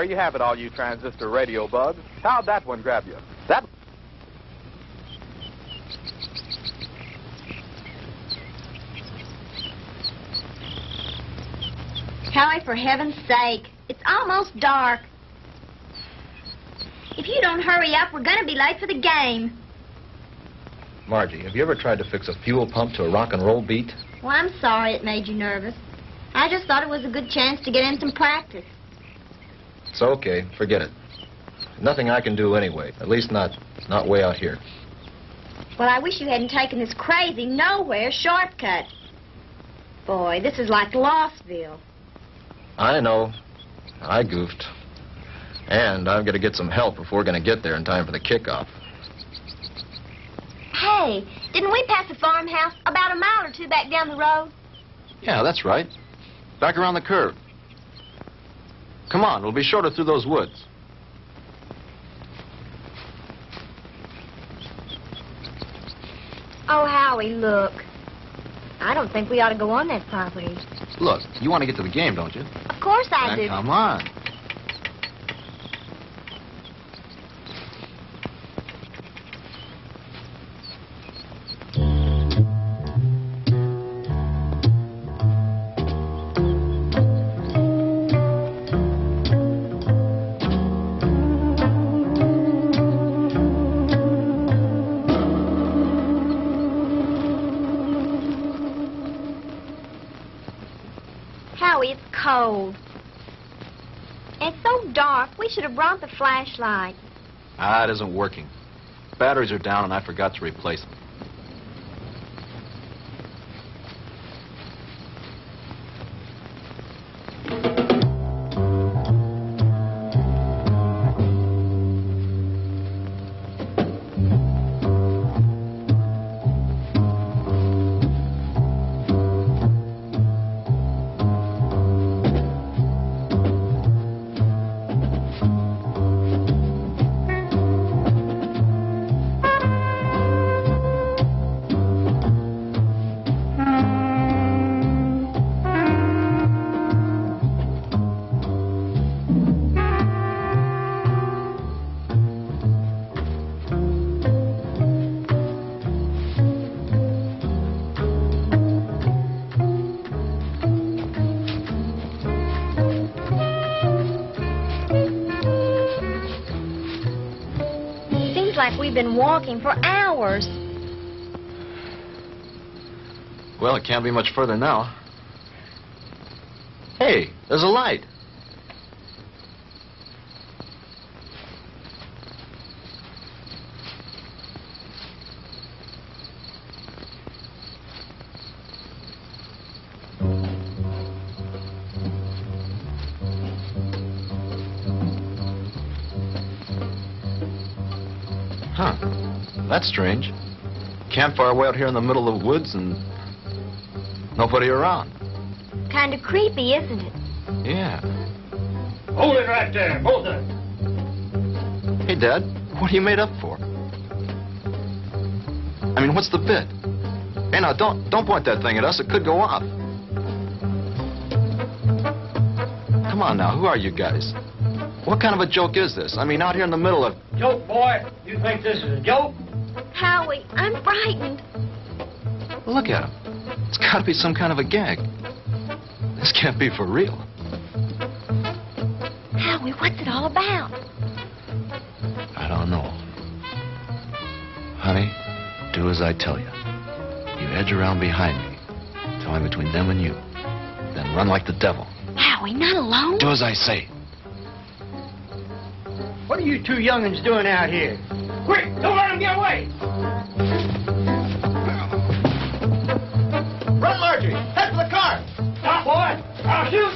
there you have it, all you transistor radio bugs. How'd that one grab you? That... Howie, for heaven's sake, it's almost dark. If you don't hurry up, we're going to be late for the game. Margie, have you ever tried to fix a fuel pump to a rock and roll beat? Well, I'm sorry it made you nervous. I just thought it was a good chance to get in some practice. It's okay. Forget it. Nothing I can do anyway. At least not way out here. Well, I wish you hadn't taken this crazy nowhere shortcut. Boy, this is like Lossville. I know. I goofed. And I've got to get some help if we're going to get there in time for the kickoff. Hey, didn't we pass a farmhouse about a mile or two back down the road? Yeah, that's right. Back around the curve. Come on, we'll be shorter through those woods. Oh, Howie, look. I don't think we ought to go on that property. Look, you want to get to the game, don't you? Of course I do. Come on. Howie, it's cold. It's so dark, we should have brought the flashlight. It isn't working. Batteries are down and I forgot to replace them. Like we've been walking for hours. Well, it can't be much further now. Hey, there's a light. Huh. That's strange. Campfire way out here in the middle of the woods and nobody around. Kind of creepy, isn't it? Yeah. Hold it right there, both of them. Hey, Dad, what are you made up for? I mean, what's the bit? Hey, now, don't point that thing at us. It could go off. Come on now, who are you guys? What kind of a joke is this? I mean, out here in the middle of... Joke, boy? You think this is a joke? Howie, I'm frightened. Look at him. It's got to be some kind of a gag. This can't be for real. Howie, what's it all about? I don't know. Honey, do as I tell you. You edge around behind me. Tell me between them and you. Then run like the devil. Howie, not alone? Do as I say. What are you two young'uns doing out here? Quick, don't let them get away! Run, Margie! Head for the car! Stop, boy! I'll shoot!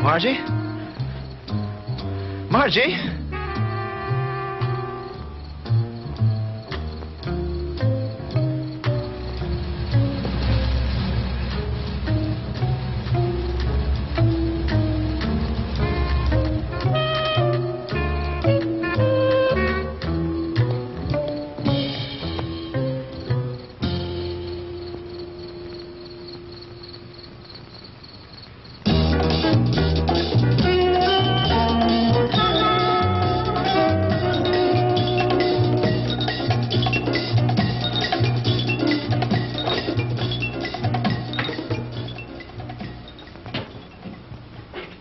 Margie? Margie?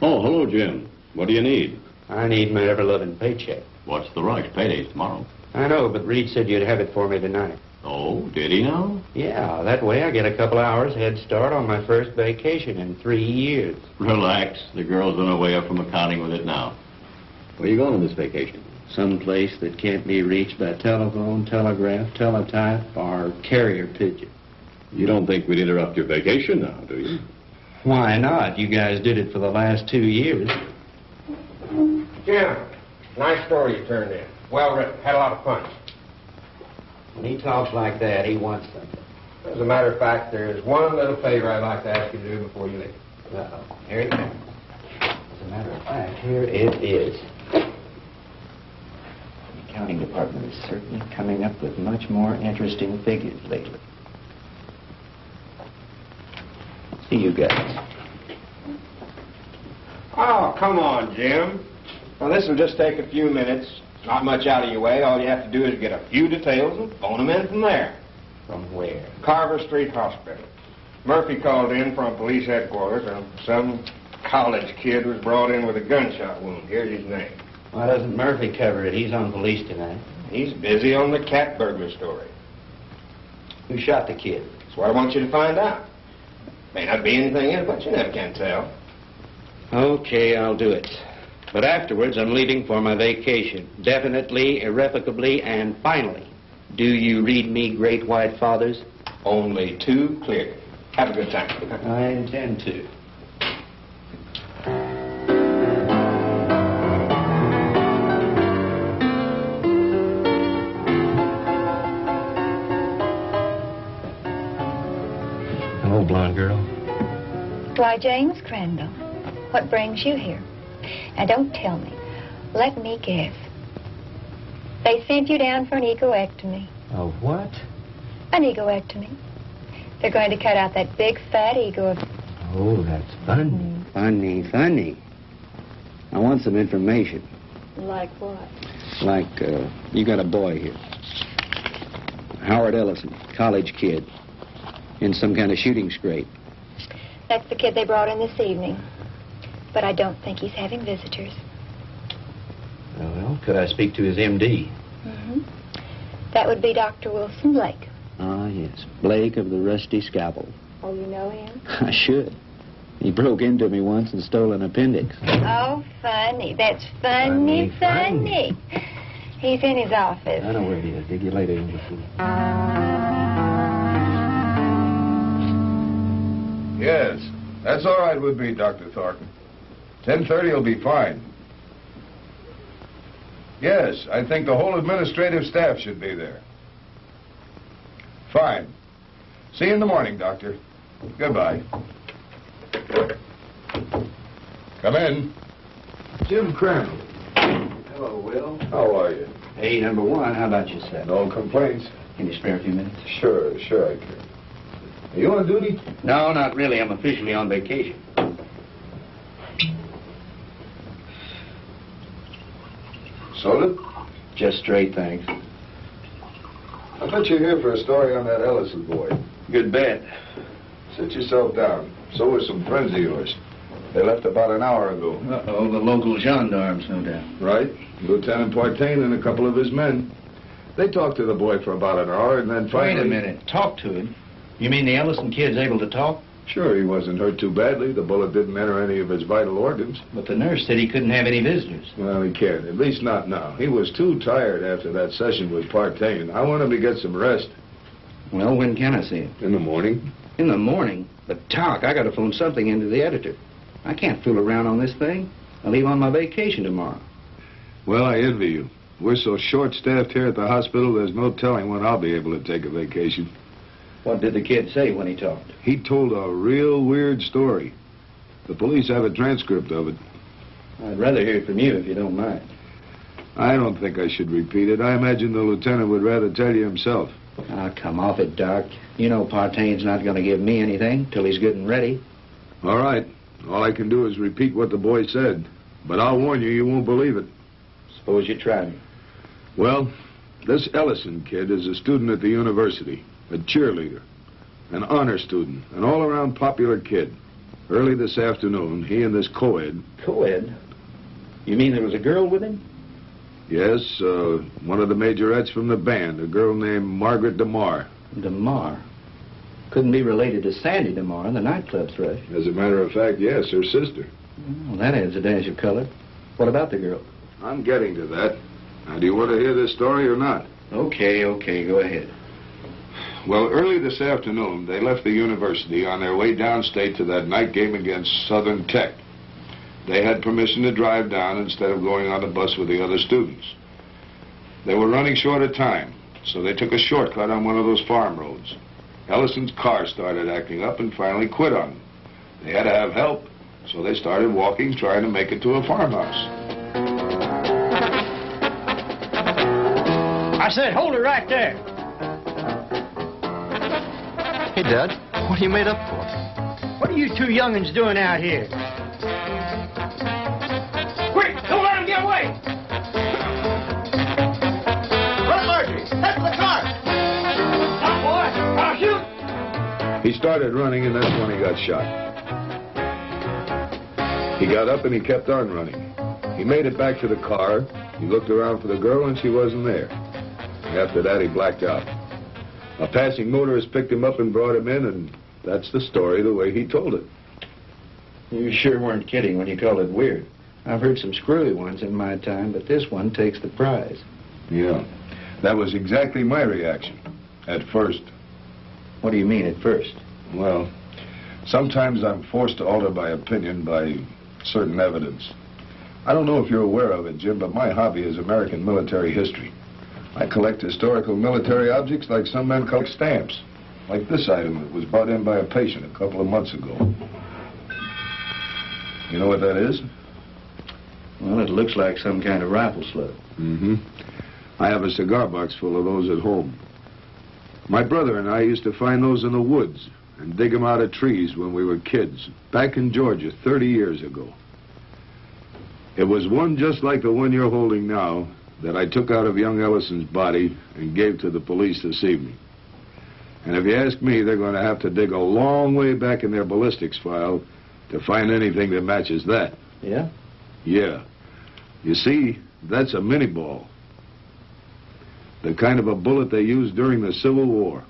Oh, hello, Jim. What do you need? I need my ever-loving paycheck. What's the rush? Payday's tomorrow. I know, but Reed said you'd have it for me tonight. Oh, did he now? Yeah, that way I get a couple hours head start on my first vacation in 3 years. Relax. The girl's on her way up from accounting with it now. Where you going on this vacation? Someplace that can't be reached by telephone, telegraph, teletype, or carrier pigeon. You don't think we'd interrupt your vacation now, do you? Why not? You guys did it for the last 2 years. Jim, nice story you turned in. Well written. Had a lot of fun. When he talks like that, he wants something. As a matter of fact, there's one little favor I'd like to ask you to do before you leave. Uh-oh. Here it comes. As a matter of fact, here it is. The accounting department is certainly coming up with much more interesting figures lately. See you guys. Oh, come on, Jim. Well, this will just take a few minutes. Not much out of your way. All you have to do is get a few details and phone them in from there. From where? Carver Street Hospital. Murphy called in from police headquarters, and some college kid was brought in with a gunshot wound. Here's his name. Why doesn't Murphy cover it? He's on police tonight. He's busy on the cat burglar story. Who shot the kid? That's what I want you to find out. May not be anything in it, but you never can tell. Okay, I'll do it. But afterwards, I'm leaving for my vacation. Definitely, irrevocably, and finally. Do you read me, Great White Fathers? Only too clear. Have a good time. I intend to. Hello, blonde girl. Why, James Crandall, what brings you here? Now, don't tell me. Let me guess. They sent you down for an egoectomy. A what? An egoectomy. They're going to cut out that big, fat ego of... Oh, that's funny. Funny. I want some information. Like what? Like, you got a boy here. Howard Ellison, college kid. In some kind of shooting scrape. That's the kid they brought in this evening. But I don't think he's having visitors. Well, could I speak to his M.D.? Mm-hmm. That would be Dr. Wilson Blake. Ah, yes. Blake of the Rusty Scalpel. Oh, you know him? I should. He broke into me once and stole an appendix. Oh, funny. That's funny. He's in his office. I know where he is. Dig you later, English. Yes, that's all right with me, Dr. Thornton. 10:30 will be fine. Yes, I think the whole administrative staff should be there. Fine. See you in the morning, Doctor. Goodbye. Come in. Jim Crandall. Hello, Will. How are you? Hey, number one, how about yourself? No complaints? Can you spare a few minutes? Sure I can. Are you on duty? No, not really. I'm officially on vacation. Soda? Just straight, thanks. I bet you're here for a story on that Ellison boy. Good bet. Sit yourself down. So were some friends of yours. They left about an hour ago. Uh-oh, the local gendarmes, no doubt. Right. Lieutenant Partain and a couple of his men. They talked to the boy for about an hour and then finally... Wait a minute. Talk to him? You mean the Ellison kid's able to talk? Sure, he wasn't hurt too badly. The bullet didn't enter any of his vital organs. But the nurse said he couldn't have any visitors. Well, he can't. At least not now. He was too tired after that session with Partain. I want him to get some rest. Well, when can I see him? In the morning. In the morning? But, Talk, I got to phone something into the editor. I can't fool around on this thing. I leave on my vacation tomorrow. Well, I envy you. We're so short-staffed here at the hospital, there's no telling when I'll be able to take a vacation. What did the kid say when he talked? He told a real weird story. The police have a transcript of it. I'd rather hear it from you if you don't mind. I don't think I should repeat it. I imagine the lieutenant would rather tell you himself. Ah, come off it, Doc. You know Partaine's not going to give me anything till he's good and ready. All right. All I can do is repeat what the boy said. But I'll warn you, you won't believe it. Suppose you try me. Well, this Ellison kid is a student at the university, a cheerleader, an honor student, an all-around popular kid. Early this afternoon, he and this co-ed... Co-ed? You mean there was a girl with him? Yes, one of the majorettes from the band, a girl named Margaret DeMar. DeMar? Couldn't be related to Sandy DeMar, the nightclub thrush. As a matter of fact, yes, her sister. Well, that adds a dash of color. What about the girl? I'm getting to that. Now, do you want to hear this story or not? Okay, go ahead. Well, early this afternoon, they left the university on their way downstate to that night game against Southern Tech. They had permission to drive down instead of going on the bus with the other students. They were running short of time, so they took a shortcut on one of those farm roads. Ellison's car started acting up and finally quit on them. They had to have help, so they started walking, trying to make it to a farmhouse. I said, hold it right there. Hey, Dad, what are you made up for? What are you two young'uns doing out here? Quick, don't let him get away! Run, Marjorie! Head for the car! Stop, boy! I'll shoot! He started running, and that's when he got shot. He got up and he kept on running. He made it back to the car. He looked around for the girl, and she wasn't there. After that, he blacked out. A passing motorist picked him up and brought him in, and that's the story the way he told it. You sure weren't kidding when you called it weird. I've heard some screwy ones in my time, but this one takes the prize. Yeah, that was exactly my reaction, at first. What do you mean, at first? Well, sometimes I'm forced to alter my opinion by certain evidence. I don't know if you're aware of it, Jim, but my hobby is American military history. I collect historical military objects like some men collect stamps. Like this item that was brought in by a patient a couple of months ago. You know what that is? Well, it looks like some kind of rifle slug. Mm-hmm. I have a cigar box full of those at home. My brother and I used to find those in the woods and dig them out of trees when we were kids, back in Georgia 30 years ago. It was one just like the one you're holding now that I took out of young Ellison's body and gave to the police this evening. And if you ask me, they're going to have to dig a long way back in their ballistics file to find anything that matches that. Yeah? Yeah. You see, that's a mini ball. The kind of a bullet they used during the Civil War.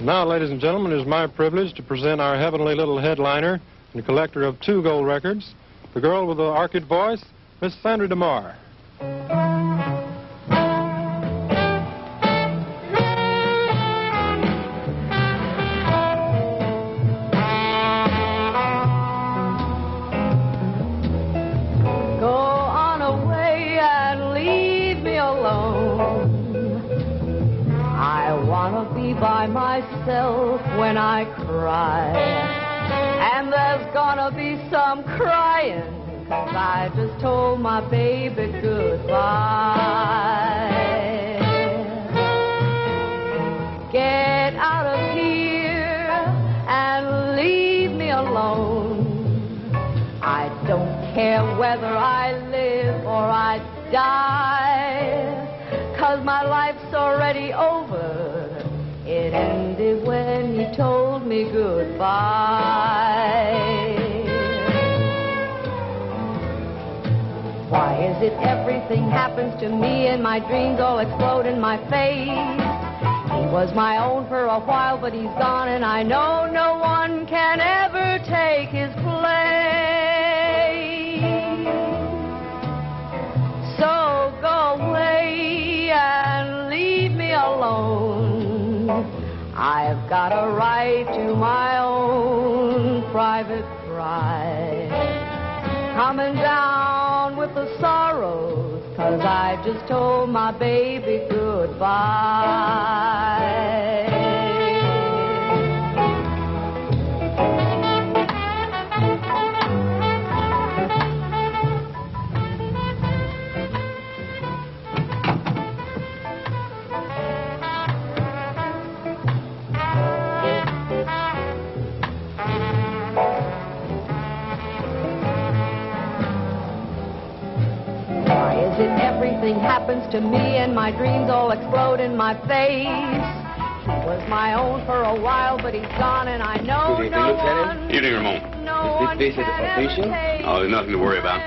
Now, ladies and gentlemen, it is my privilege to present our heavenly little headliner and collector of 2 gold records, the girl with the orchid voice, Miss Sandra DeMar. By myself when I cry, and there's gonna be some crying, 'cause I just told my baby goodbye. Get out of here and leave me alone. I don't care whether I live or I die, 'cause my life's already over. It ended when you told me goodbye. Why is it everything happens to me and my dreams all explode in my face? He was my own for a while, but he's gone, and I know no one can ever take his place. So go away and leave me alone. I've got a right to my own private cry. Coming down with the sorrows, 'cause I just told my baby goodbye. Everything happens to me and my dreams all explode in my face. He was my own for a while, but he's gone, and I know no one. Evening, Ramon. Is this visit official? Oh, there's nothing to worry about.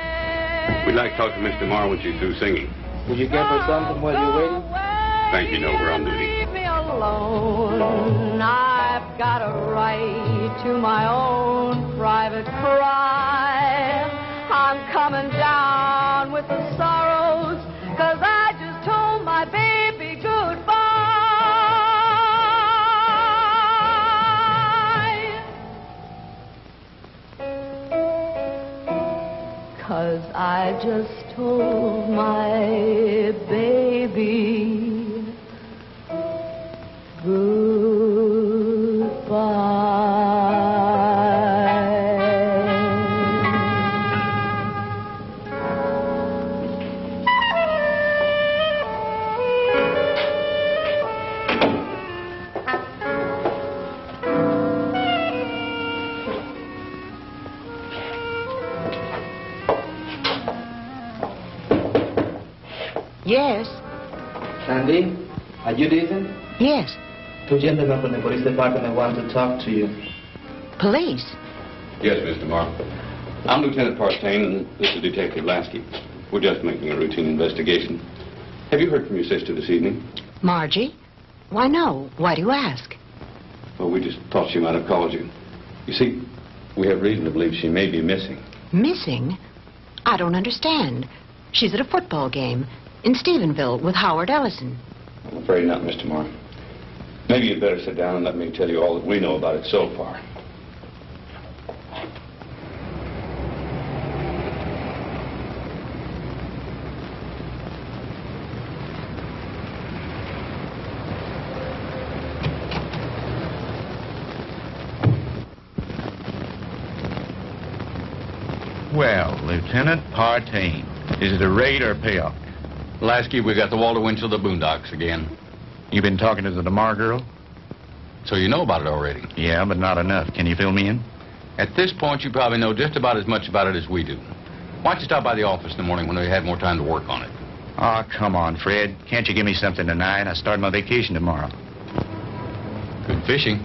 We'd like to talk to Miss DeMar when she's through singing. Would you give her something while you're waiting? Thank you, no, we're on duty. Leave me alone. I've got a right to my own private cry. I'm coming down with the sorrows, 'cause I just told my baby goodbye. 'Cause I just told my baby Yes. Sandy, are you decent? Yes. 2 gentlemen from the police department want to talk to you. Police? Yes, Mr. Marr. I'm Lieutenant Partain, and this is Detective Lasky. We're just making a routine investigation. Have you heard from your sister this evening? Margie? Why, no. Why do you ask? Well, we just thought she might have called you. You see, we have reason to believe she may be missing. Missing? I don't understand. She's at a football game in Stephenville with Howard Ellison. I'm afraid not, Mr. Marr. Maybe you'd better sit down and let me tell you all that we know about it so far. Well, Lieutenant Partain, is it a raid or a payoff? Lasky, we got the Walter Winchell of the Boondocks again. You been talking to the DeMar girl? So you know about it already? Yeah, but not enough. Can you fill me in? At this point, you probably know just about as much about it as we do. Why don't you stop by the office in the morning when we have more time to work on it? Oh, come on, Fred. Can't you give me something tonight? I start my vacation tomorrow. Good fishing.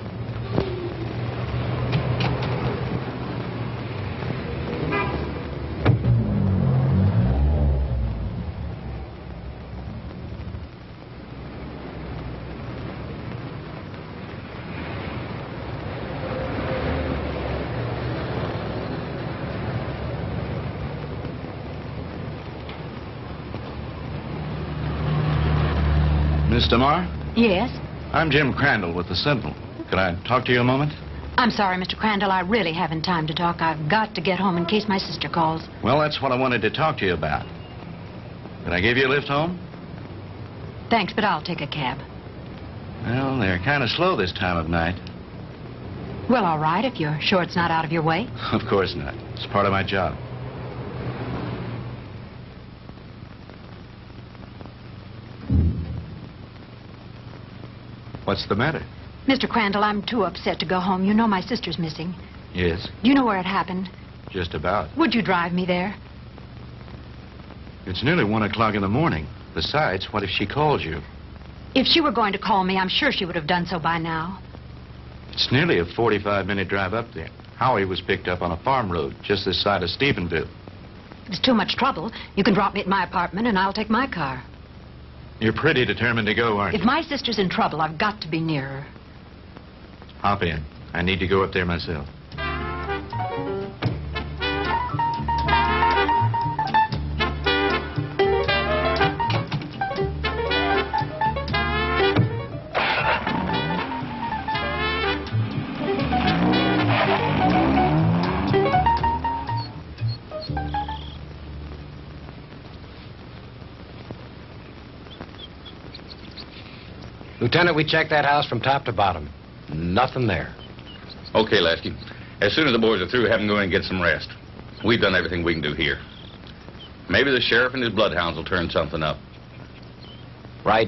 Miss DeMar? Yes? I'm Jim Crandall with the Sentinel. Could I talk to you a moment? I'm sorry, Mr. Crandall. I really haven't time to talk. I've got to get home in case my sister calls. Well, that's what I wanted to talk to you about. Can I give you a lift home? Thanks, but I'll take a cab. Well, they're kind of slow this time of night. Well, all right, if you're sure it's not out of your way. Of course not. It's part of my job. What's the matter? Mr. Crandall, I'm too upset to go home. You know my sister's missing. Yes, Do you know where it happened? just about. Would you drive me there? It's nearly 1 o'clock in the morning. Besides, what if she calls you? If she were going to call me, I'm sure she would have done so by now. It's nearly a 45-minute drive up there. Howie was picked up on a farm road just this side of Stephenville. It's too much trouble. You can drop me at my apartment, and I'll take my car. You're pretty determined to go, aren't If you? my sister's in trouble, I've got to be near her. Hop in. I need to go up there myself. Lieutenant, we checked that house from top to bottom. Nothing there. Okay, Lasky. As soon as the boys are through, have them go in and get some rest. We've done everything we can do here. Maybe the sheriff and his bloodhounds will turn something up. Right.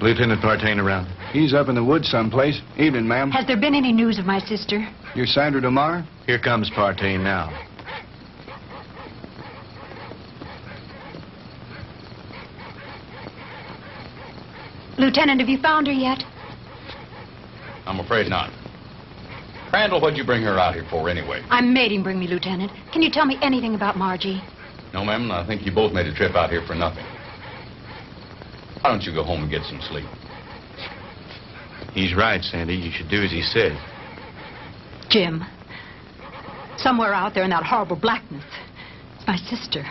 Lieutenant Partain around. He's up in the woods someplace. Evening, ma'am. Has there been any news of my sister? You're Sandra DeMar? Here comes Partain now. Lieutenant, have you found her yet? I'm afraid not. Crandall, what'd you bring her out here for anyway? I made him bring me, Lieutenant. Can you tell me anything about Margie? No, ma'am, I think you both made a trip out here for nothing. Why don't you go home and get some sleep? He's right, Sandy. You should do as he said. Jim, somewhere out there in that horrible blackness, it's my sister.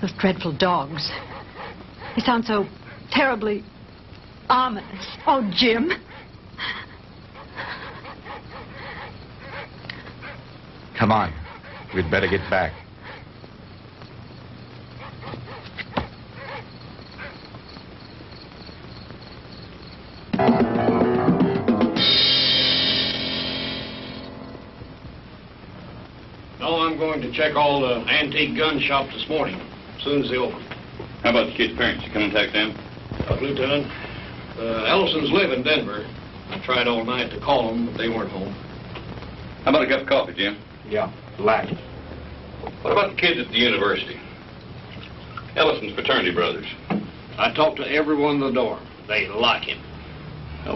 Those dreadful dogs. They sound so terribly ominous. Oh, Jim. Come on. We'd better get back. No, I'm going to check all the antique gun shops this morning, as soon as they open. How about the kid's parents? You contact them? Lieutenant, Ellisons live in Denver. I tried all night to call them, but they weren't home. How about a cup of coffee, Jim? Yeah, black. What about the kids at the university? Ellison's fraternity brothers. I talked to everyone in the dorm. They like him.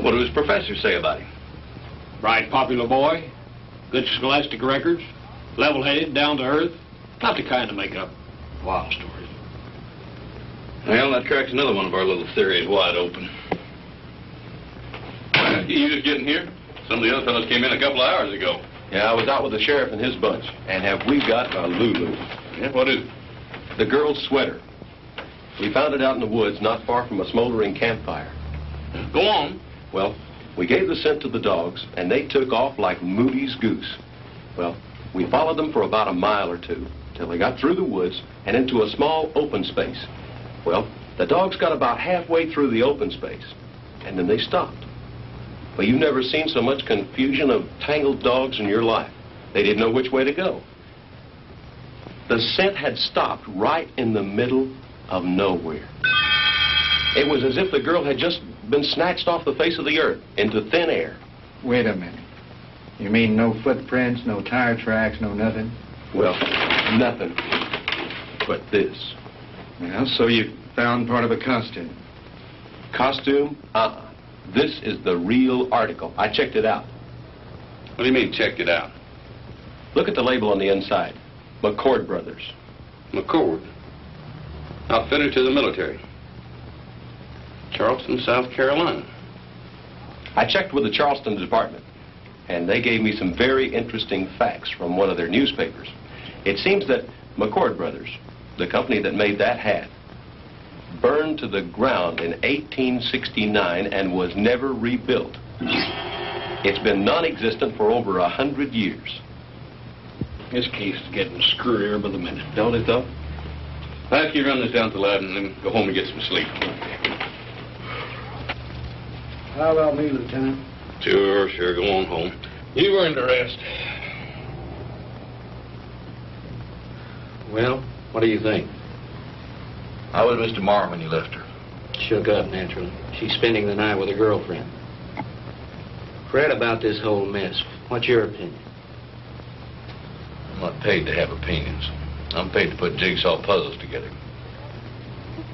What do his professors say about him? Bright, popular boy, good scholastic records, level-headed, down to earth. Not the kind to make up wild stories. Well, that cracks another one of our little theories wide open. You just getting here? Some of the other fellows came in a couple of hours ago. Yeah, I was out with the sheriff and his bunch. And have we got a Lulu? Yeah, what is it? The girl's sweater. We found it out in the woods not far from a smoldering campfire. Go on. Well, we gave the scent to the dogs, and they took off like Moody's goose. Well, we followed them for about a mile or two, till they got through the woods and into a small open space. Well, the dogs got about halfway through the open space, and then they stopped. Well, you've never seen so much confusion of tangled dogs in your life. They didn't know which way to go. The scent had stopped right in the middle of nowhere. It was as if the girl had just been snatched off the face of the earth into thin air. Wait a minute. You mean no footprints, no tire tracks, no nothing? Well, nothing but this. Well, so you found part of a costume. Costume? This is the real article. I checked it out. What do you mean, checked it out? Look at the label on the inside. McCord Brothers. McCord? Outfitted to the military. Charleston, South Carolina. I checked with the Charleston department, and they gave me some very interesting facts from one of their newspapers. It seems that McCord Brothers, the company that made that hat, burned to the ground in 1869 and was never rebuilt. It's been non-existent for over 100 years. This case is getting screwier by the minute, Don't it, though? I'll have you run this down to the lab and then go home and get some sleep. How about me, Lieutenant? Sure, go on home. You've earned a rest. Well, what do you think? How was Mr. Morrow when you left her? Shook up, naturally. She's spending the night with a girlfriend. Fred, about this whole mess, what's your opinion? I'm not paid to have opinions. I'm paid to put jigsaw puzzles together.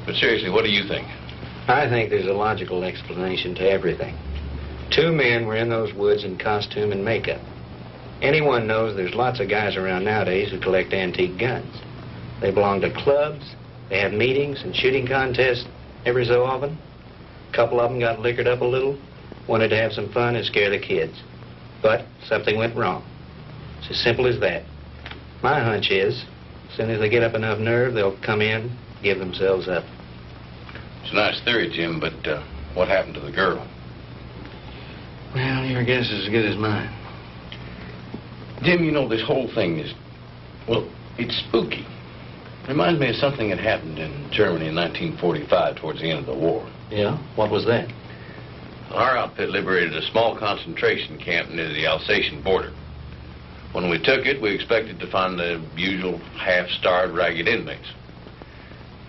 But seriously, what do you think? I think there's a logical explanation to everything. Two men were in those woods in costume and makeup. Anyone knows there's lots of guys around nowadays who collect antique guns. They belong to clubs, they have meetings and shooting contests every so often. A couple of them got liquored up a little, wanted to have some fun and scare the kids. But something went wrong. It's as simple as that. My hunch is, as soon as they get up enough nerve, they'll come in, give themselves up. It's a nice theory, Jim, but what happened to the girl? Well, your guess is as good as mine. Jim, you know, this whole thing is, well, it's spooky. Reminds me of something that happened in Germany in 1945 towards the end of the war. Yeah? What was that? Our outfit liberated a small concentration camp near the Alsatian border. When we took it, we expected to find the usual half-starved, ragged inmates.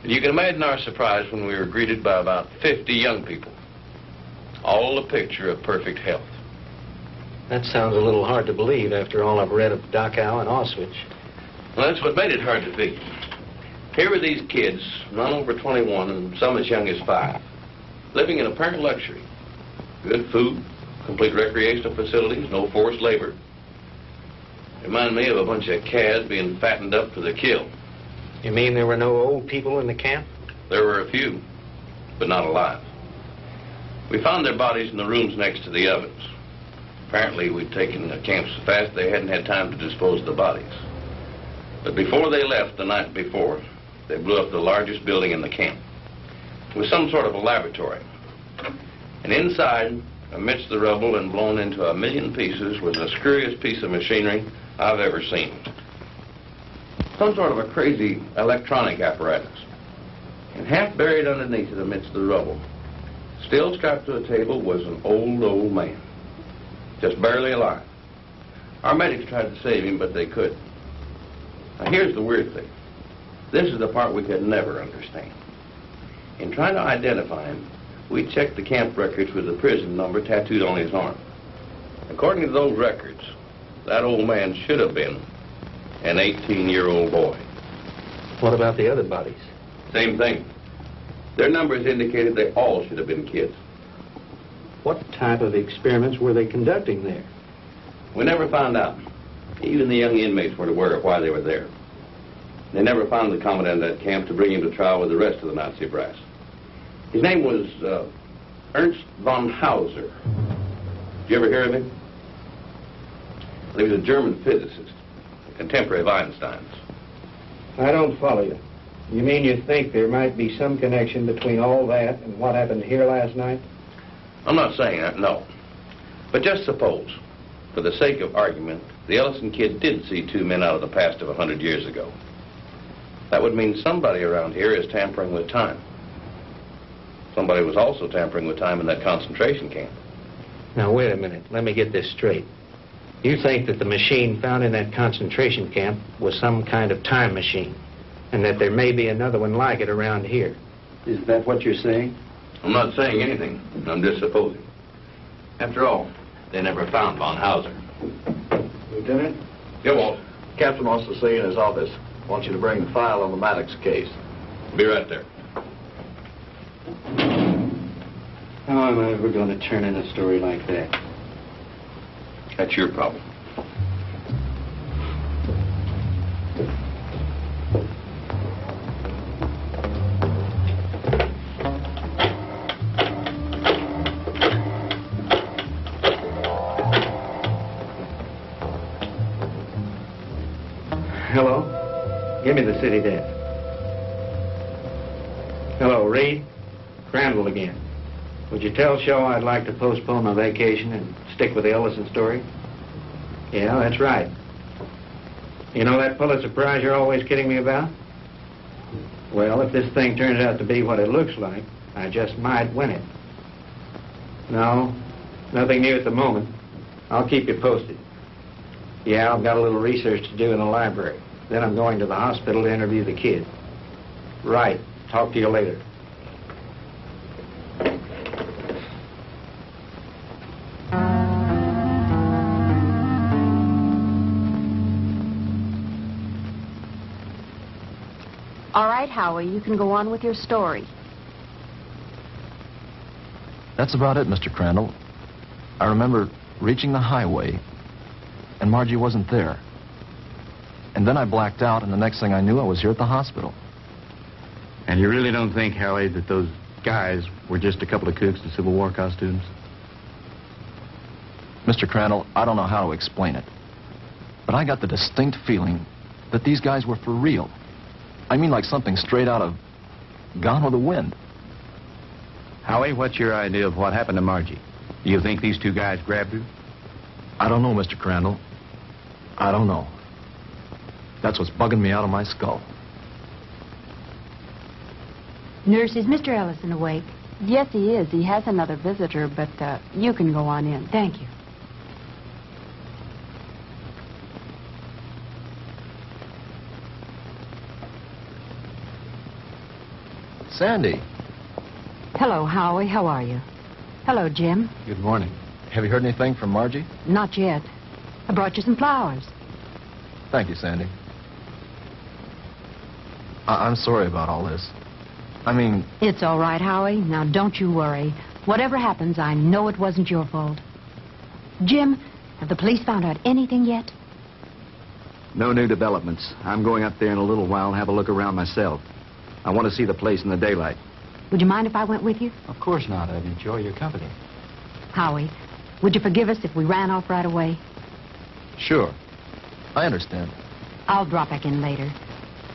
And you can imagine our surprise when we were greeted by about 50 young people, all a picture of perfect health. That sounds a little hard to believe after all I've read of Dachau and Auschwitz. Well, that's what made it hard to figure. Here were these kids, none over 21 and some as young as 5, living in apparent luxury. Good food, complete recreational facilities, no forced labor. Remind me of a bunch of calves being fattened up for the kill. You mean there were no old people in the camp? There were a few, but not alive. We found their bodies in the rooms next to the ovens. Apparently, we'd taken the camp so fast they hadn't had time to dispose of the bodies. But before they left the night before, they blew up the largest building in the camp. It was some sort of a laboratory. And inside, amidst the rubble and blown into a million pieces, was the screwiest piece of machinery I've ever seen. Some sort of a crazy electronic apparatus. And half buried underneath it amidst the rubble, still strapped to a table, was an old man. Just barely alive. Our medics tried to save him, but they couldn't. Now, here's the weird thing. This is the part we could never understand. In trying to identify him, we checked the camp records with the prison number tattooed on his arm. According to those records, that old man should have been an 18-year-old boy. What about the other bodies? Same thing. Their numbers indicated they all should have been kids. What type of experiments were they conducting there? We never found out. Even the young inmates weren't aware of why they were there. They never found the commandant of that camp to bring him to trial with the rest of the Nazi brass. His name was Ernst von Hauser. Did you ever hear of him? Well, he was a German physicist, a contemporary of Einstein's. I don't follow you. You mean you think there might be some connection between all that and what happened here last night? I'm not saying that, no. But just suppose, for the sake of argument, the Ellison kid did see two men out of the past of 100 years ago. That would mean somebody around here is tampering with time. Somebody was also tampering with time in that concentration camp. Now, wait a minute. Let me get this straight. You think that the machine found in that concentration camp was some kind of time machine, and that there may be another one like it around here. Is that what you're saying? I'm not saying anything. I'm just supposing. After all, they never found von Hauser. Lieutenant? Yeah, Walt. Captain wants to see you in his office. Wants you to bring the file on the Maddox case. Be right there. How am I ever going to turn in a story like that? That's your problem. Hello? Give me the city desk. Hello, Reed? Crandall again. Would you tell Shaw I'd like to postpone my vacation and stick with the Ellison story? Yeah, that's right. You know that Pulitzer Prize you're always kidding me about? Well, if this thing turns out to be what it looks like, I just might win it. No, nothing new at the moment. I'll keep you posted. Yeah, I've got a little research to do in the library. Then I'm going to the hospital to interview the kid. Right. Talk to you later. All right, Howie, you can go on with your story. That's about it, Mr. Crandall. I remember reaching the highway, and Margie wasn't there. And then I blacked out, and the next thing I knew, I was here at the hospital. And you really don't think, Howie, that those guys were just a couple of cooks in Civil War costumes? Mr. Crandall, I don't know how to explain it, but I got the distinct feeling that these guys were for real. I mean, like something straight out of Gone with the Wind. Howie, what's your idea of what happened to Margie? Do you think these two guys grabbed her? I don't know, Mr. Crandall. I don't know. That's what's bugging me out of my skull. Nurse, is Mr. Ellison awake? Yes, he is. He has another visitor, but you can go on in. Thank you. Sandy. Hello, Howie. How are you? Hello, Jim. Good morning. Have you heard anything from Margie? Not yet. I brought you some flowers. Thank you, Sandy. I'm sorry about all this. I mean... It's all right, Howie. Now, don't you worry. Whatever happens, I know it wasn't your fault. Jim, have the police found out anything yet? No new developments. I'm going up there in a little while and have a look around myself. I want to see the place in the daylight. Would you mind if I went with you? Of course not. I'd enjoy your company. Howie, would you forgive us if we ran off right away? Sure. I understand. I'll drop back in later.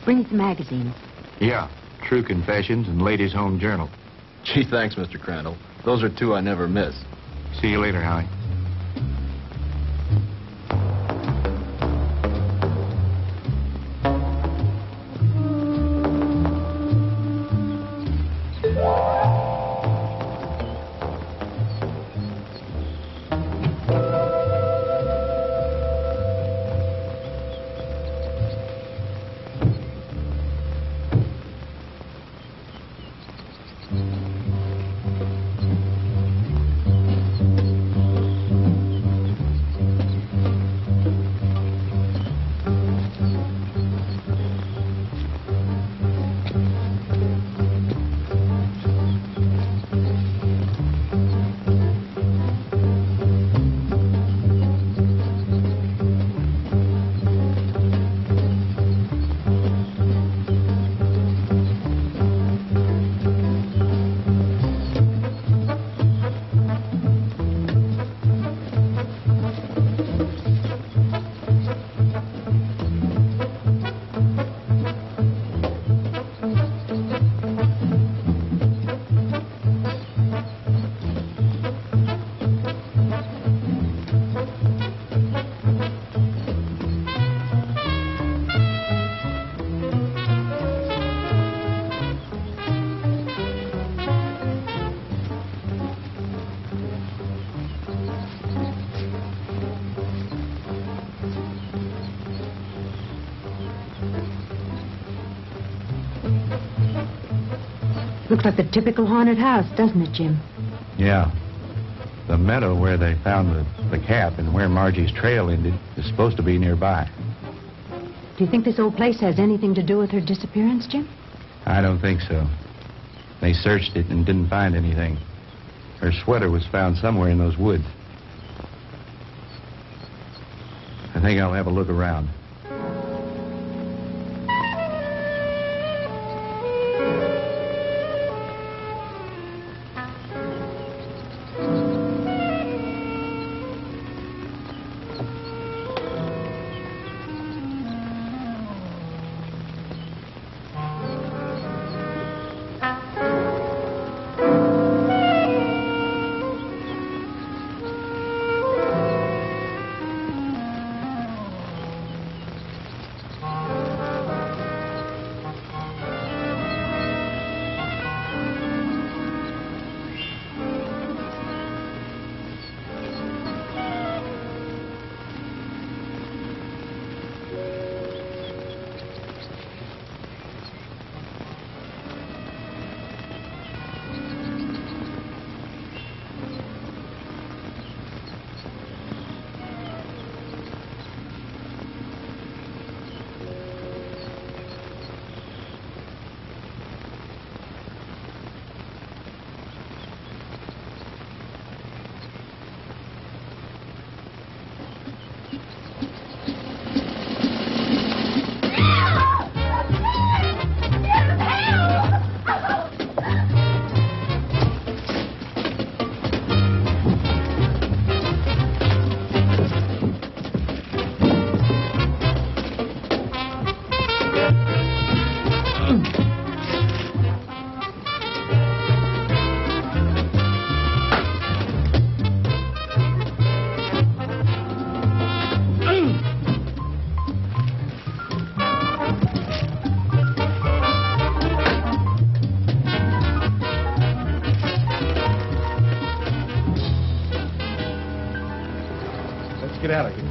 Bring me some magazines. Yeah. True Confessions and Ladies' Home Journal. Gee, thanks, Mr. Crandall. Those are two I never miss. See you later, Howie. Looks like the typical haunted house, doesn't it, Jim? Yeah. The meadow where they found the cap and where Margie's trail ended is supposed to be nearby. Do you think this old place has anything to do with her disappearance, Jim? I don't think so. They searched it and didn't find anything. Her sweater was found somewhere in those woods. think I'll have a look around. Get out of here.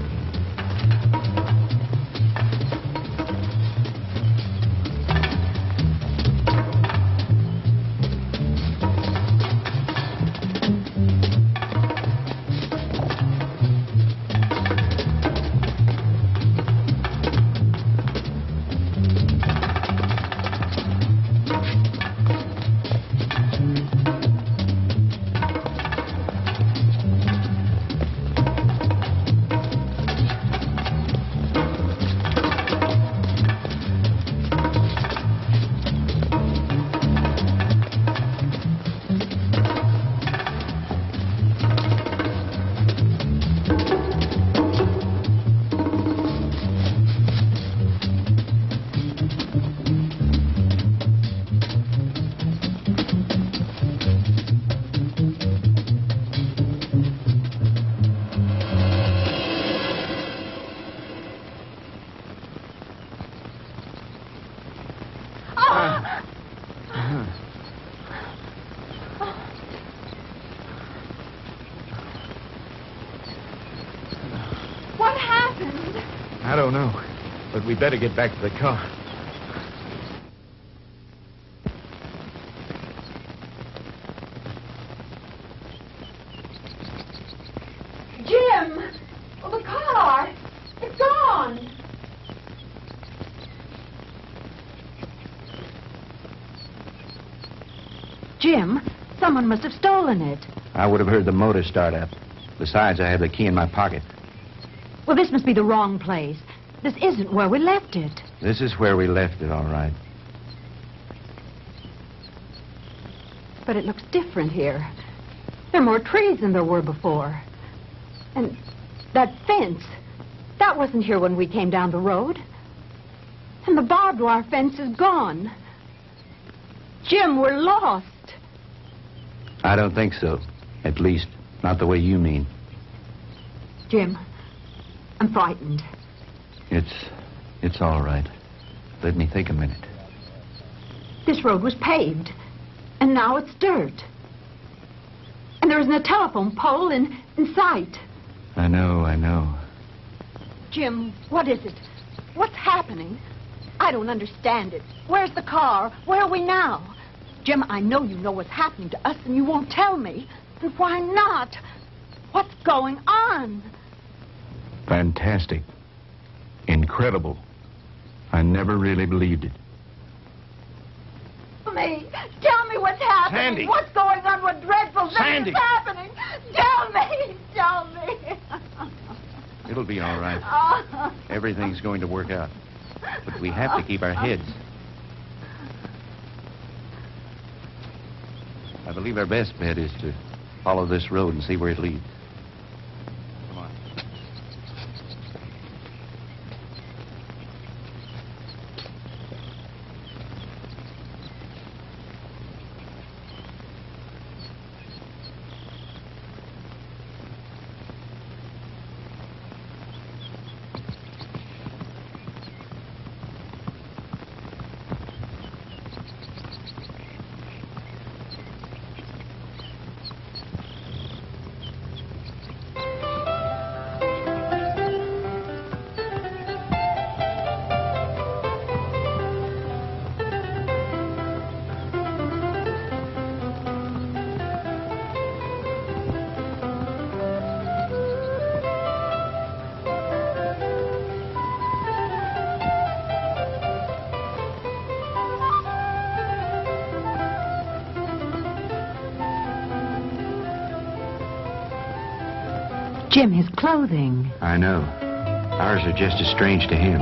What happened? I don't know, but we better get back to the car. Jim! Oh, the car! It's gone! Jim, someone must have stolen it. I would have heard the motor start up. Besides, I have the key in my pocket. Well, this must be the wrong place. This isn't where we left it. This is where we left it, all right. But it looks different here. There are more trees than there were before. And that fence, that wasn't here when we came down the road. And the barbed wire fence is gone. Jim, we're lost. I don't think so. At least, not the way you mean. Jim, I'm frightened. It's all right. Let me think a minute. This road was paved, and now it's dirt. And there isn't a telephone pole in sight. I know. Jim, what is it? What's happening? I don't understand it. Where's the car? Where are we now? Jim, I know you know what's happening to us, and you won't tell me. And why not? What's going on? Fantastic. Incredible. I never really believed it. Tell me what's happening. Sandy. What's going on? What dreadful thing Sandy. is happening? Tell me. It'll be all right. Everything's going to work out. But we have to keep our heads. I believe our best bet is to follow this road and see where it leads. Come on. Jim, his clothing. I know. Ours are just as strange to him,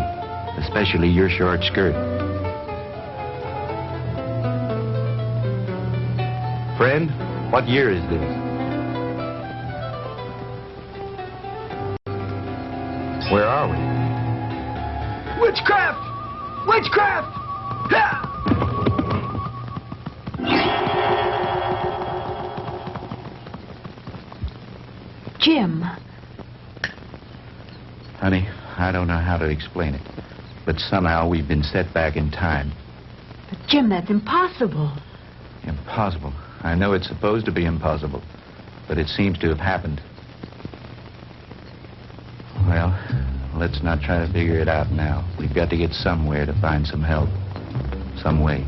especially your short skirt. Friend, what year is this? Where are we? Witchcraft! Witchcraft! Ha! Jim. Honey, I don't know how to explain it, but somehow we've been set back in time. But Jim, that's impossible. Impossible. I know it's supposed to be impossible, but it seems to have happened. Well, let's not try to figure it out now. We've got to get somewhere to find some help. Some way.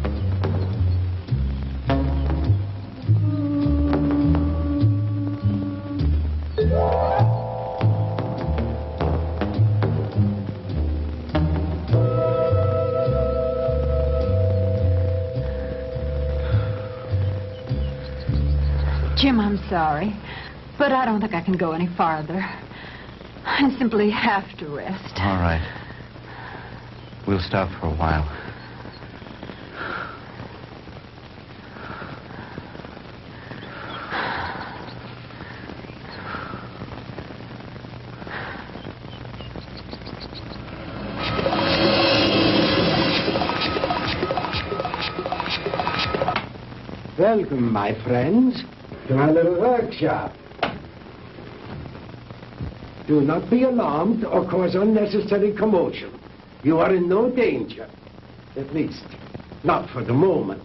Jim, I'm sorry, but I don't think I can go any farther. I simply have to rest. All right. We'll stop for a while. Welcome, my friends, to my little workshop. Do not be alarmed or cause unnecessary commotion. You are in no danger. At least, not for the moment.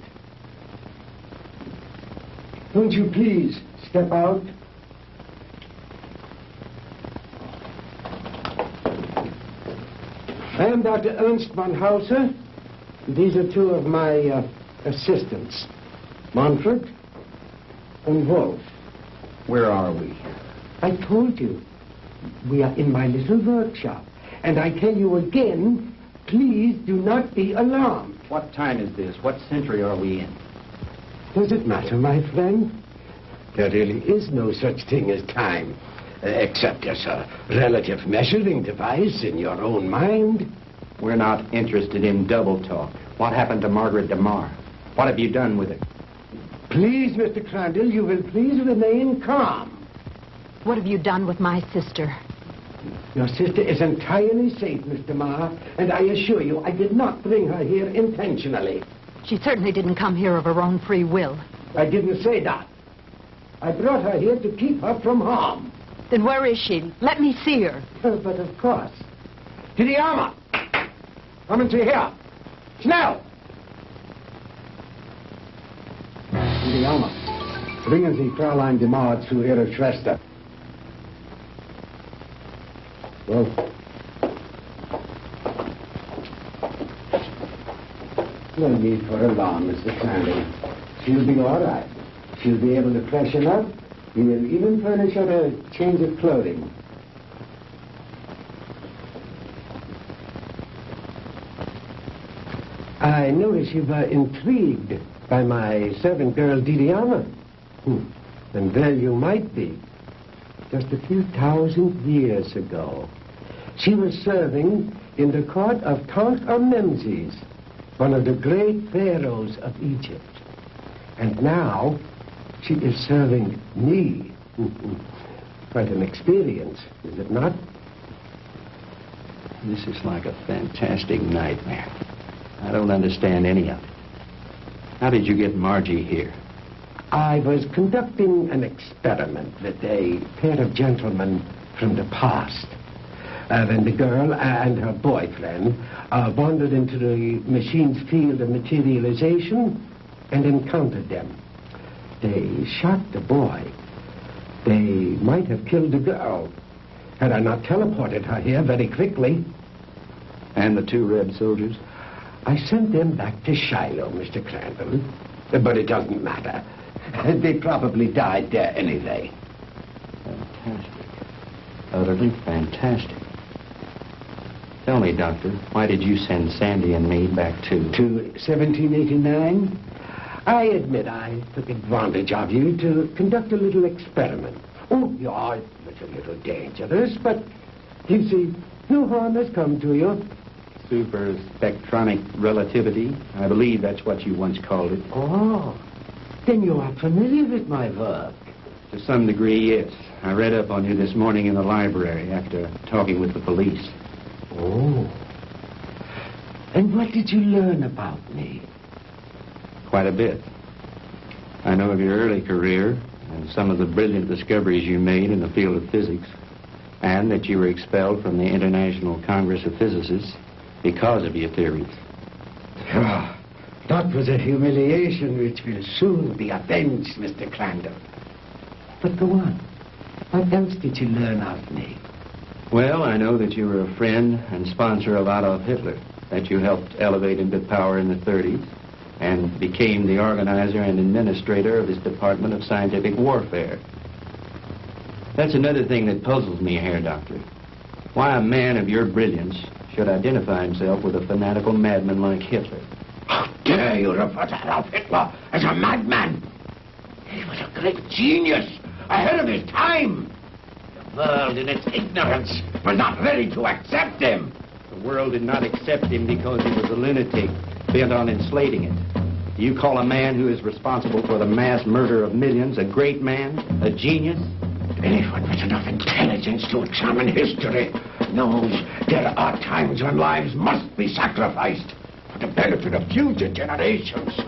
Won't you please step out? I am Dr. Ernst von Hauser. These are two of my assistants, Manfred and Wolf. Where are we? I told you. We are in my little workshop. And I tell you again, please do not be alarmed. What time is this? What century are we in? Does it matter, my friend? There really is no such thing as time, except as a relative measuring device in your own mind. We're not interested in double talk. What happened to Margaret DeMar? What have you done with it? Please, Mr. Crandall, you will please remain calm. What have you done with my sister? Your sister is entirely safe, Mr. Marr, and I assure you I did not bring her here intentionally. She certainly didn't come here of her own free will. I didn't say that. I brought her here to keep her from harm. Then where is she? Let me see her. But of course. To the armor! Come and see here. Schnell! To the armor. Bringen Sie Fräulein DeMar zu ihrer Schwester. Well, no need for alarm, Mr. Crandall. She'll be all right. She'll be able to freshen up. We will even furnish her a change of clothing. I notice you were intrigued by my servant girl, Didiana. And there you might be. Just a few thousand years ago, She was serving in the court of Tutankhamun, one of the great pharaohs of Egypt. And now she is serving me. Quite an experience, is it not? This is like a fantastic nightmare. I don't understand any of it. How did you get Margie here? I was conducting an experiment with a pair of gentlemen from the past. When the girl and her boyfriend wandered into the machine's field of materialization and encountered them. They shot the boy. They might have killed the girl had I not teleported her here very quickly. And the 2 red soldiers? I sent them back to Shiloh, Mr. Crandall. But it doesn't matter. They probably died there anyway. Fantastic. Utterly fantastic. Tell me, Doctor, why did you send Sandy and me back to 1789? I admit I took advantage of you to conduct a little experiment. Oh, yeah, it was a little dangerous, but you see, no harm has come to you. Super spectronic relativity? I believe that's what you once called it. Oh, then you are familiar with my work. To some degree, yes. I read up on you this morning in the library after talking with the police. Oh. And what did you learn about me? Quite a bit. I know of your early career and some of the brilliant discoveries you made in the field of physics, and that you were expelled from the International Congress of Physicists because of your theories. Oh, that was a humiliation which will soon be avenged, Mr. Crandall. But go on. What else did you learn of me? Well, I know that you were a friend and sponsor of Adolf Hitler, that you helped elevate him to power in the 30s, and became the organizer and administrator of his Department of Scientific Warfare. That's another thing that puzzles me here, Doctor. Why a man of your brilliance should identify himself with a fanatical madman like Hitler. How dare you refer to Adolf Hitler as a madman? He was a great genius, ahead of his time. The world, in its ignorance, was not ready to accept him. The world did not accept him because he was a lunatic, bent on enslaving it. Do you call a man who is responsible for the mass murder of millions a great man, a genius? Anyone with enough intelligence to examine history knows there are times when lives must be sacrificed for the benefit of future generations.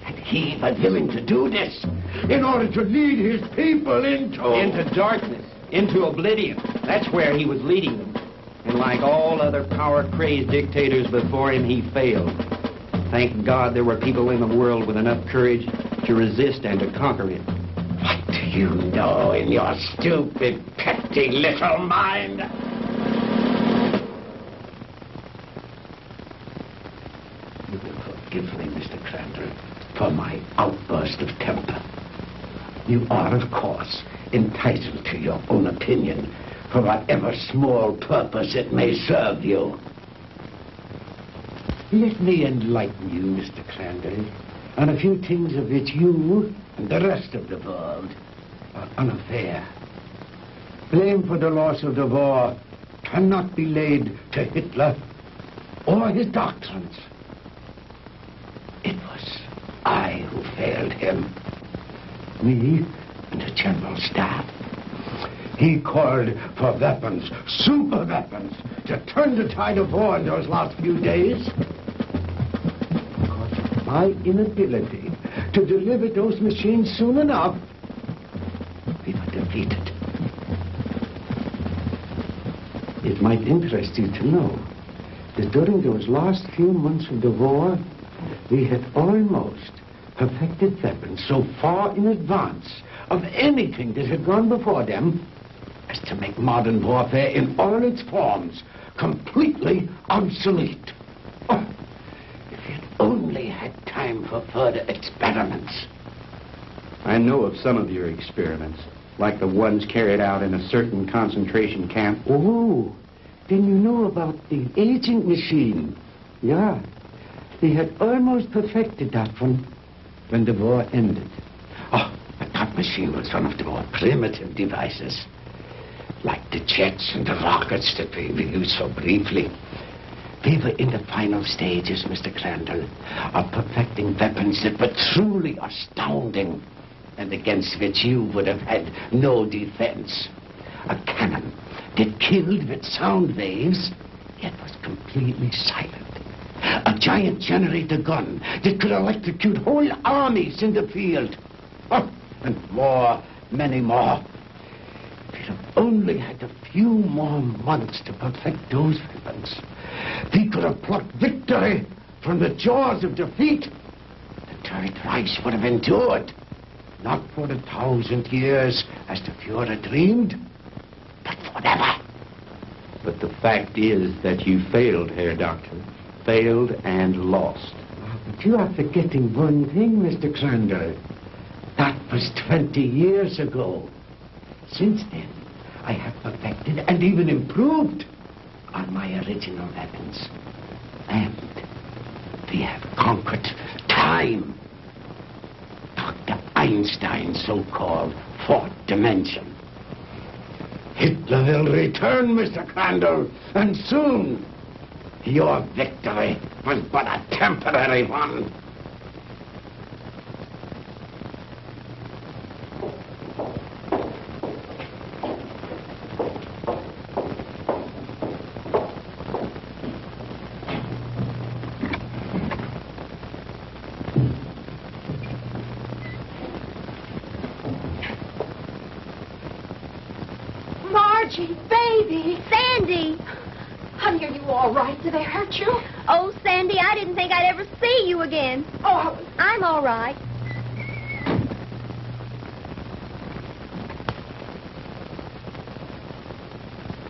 And he was willing to do this in order to lead his people into darkness, into oblivion. That's where he was leading them. And like all other power-crazed dictators before him, he failed. Thank God there were people in the world with enough courage to resist and to conquer him. What do you know in your stupid, petty little mind? You will forgive me, Mr. Crandall, for my outburst of temper. You are, of course, entitled to your own opinion, for whatever small purpose it may serve you. Let me enlighten you, Mr. Crandall, on a few things of which you and the rest of the world are unaware. Blame for the loss of the war cannot be laid to Hitler or his doctrines. It was I who failed him. Me and the General Staff. He called for weapons, super weapons, to turn the tide of war in those last few days. Because of my inability to deliver those machines soon enough, we were defeated. It might interest you to know that during those last few months of the war, we had almost perfected weapons so far in advance of anything that had gone before them as to make modern warfare in all its forms completely obsolete. Oh, if we had only had time for further experiments. I know of some of your experiments, like the ones carried out in a certain concentration camp. Oh, then you know about the aging machine. Yeah, they had almost perfected that one when the war ended. Oh, but that machine was one of the more primitive devices. like the jets and the rockets that we used so briefly. We were in the final stages, Mr. Crandall, of perfecting weapons that were truly astounding and against which you would have had no defense. A cannon that killed with sound waves, yet was completely silent. A giant generator gun that could electrocute whole armies in the field. Oh, and more, many more. We'd have only had a few more months to perfect those weapons. We could have plucked victory from the jaws of defeat. The Third Reich would have endured. Not for 1,000 years, as the Fuhrer dreamed, but forever. But the fact is that you failed, Herr Doctor. Failed and lost. But you are forgetting one thing, Mr. Crandall. That was 20 years ago. Since then, I have perfected and even improved on my original weapons. And we have conquered time. Dr. Einstein's so-called fourth dimension. Hitler will return, Mr. Crandall, and soon. Your victory was but a temporary one. Margie, baby. Sandy! Honey, are you all right? Did they hurt you? Oh, Sandy, I didn't think I'd ever see you again. Oh, I'm all right.